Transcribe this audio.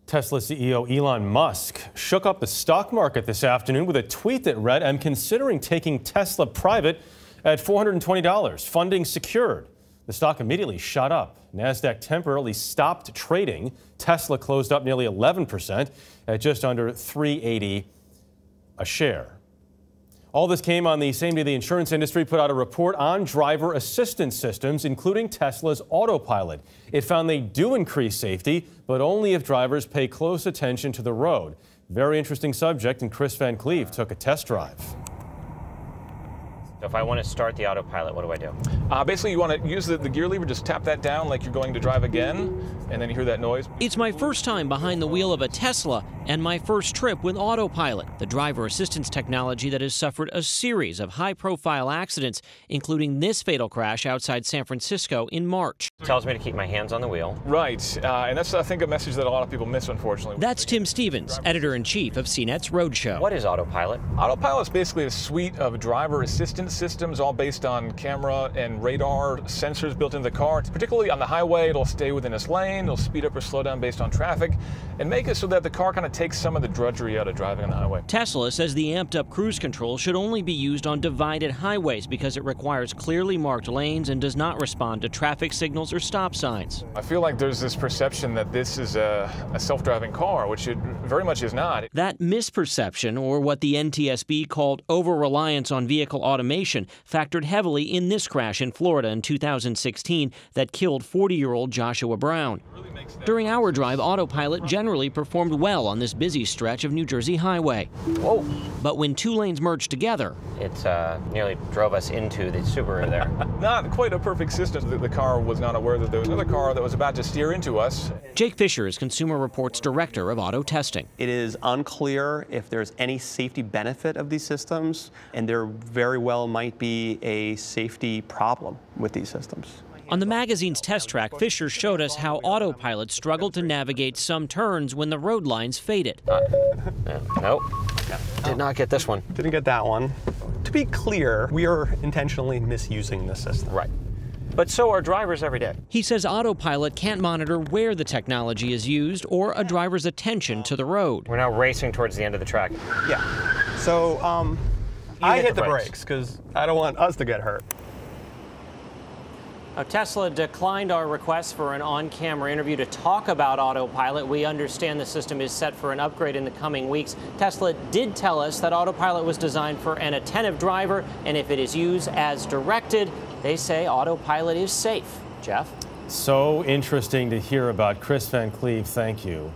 Tesla CEO Elon Musk shook up the stock market this afternoon with a tweet that read, "I'm considering taking Tesla private at $420, funding secured." The stock immediately shot up. NASDAQ temporarily stopped trading. Tesla closed up nearly 11% at just under $380 a share. All this came on the same day the insurance industry put out a report on driver assistance systems, including Tesla's autopilot. It found they do increase safety, but only if drivers pay close attention to the road. Very interesting subject, and Kris Van Cleave took a test drive. So if I want to start the autopilot, what do I do? Basically, you want to use the gear lever, just tap that down like you're going to drive again, and then you hear that noise. It's my first time behind the wheel of a Tesla and my first trip with autopilot, the driver assistance technology that has suffered a series of high-profile accidents, including this fatal crash outside San Francisco in March. It tells me to keep my hands on the wheel. Right, and that's, I think, a message that a lot of people miss, unfortunately. That's Tim Stevens, editor-in-chief of CNET's Roadshow. What is autopilot? Autopilot is basically a suite of driver assistance systems, all based on camera and radar sensors built into the car. Particularly on the highway, it'll stay within its lane, it'll speed up or slow down based on traffic, and make it so that the car kind of takes some of the drudgery out of driving on the highway. Tesla says the amped-up cruise control should only be used on divided highways because it requires clearly marked lanes and does not respond to traffic signals or stop signs. I feel like there's this perception that this is a self-driving car, which it very much is not. That misperception, or what the NTSB called over-reliance on vehicle automation, factored heavily in this crash in Florida in 2016 that killed 40-year-old Joshua Brown. During our drive, autopilot generally performed well on this busy stretch of New Jersey highway. Whoa! But when two lanes merged together, It nearly drove us into the Subaru there. Not quite a perfect system. The car was not aware that there was another car that was about to steer into us. Jake Fisher is Consumer Reports Director of Auto Testing. It is unclear if there's any safety benefit of these systems, and there very well might be a safety problem with these systems. On the magazine's test track, Fisher showed us how autopilot struggled to navigate some turns when the road lines faded. Nope. Did not get this one. Didn't get that one. To be clear, we are intentionally misusing the system. Right. But so are drivers every day. He says autopilot can't monitor where the technology is used or a driver's attention to the road. We're now racing towards the end of the track. Yeah. So I hit hit the the brakes. brakes because I don't want us to get hurt. Tesla declined our request for an on-camera interview to talk about autopilot. We understand the system is set for an upgrade in the coming weeks. Tesla did tell us that autopilot was designed for an attentive driver, and if it is used as directed, they say autopilot is safe. Jeff? So interesting to hear about. Kris Van Cleave, thank you.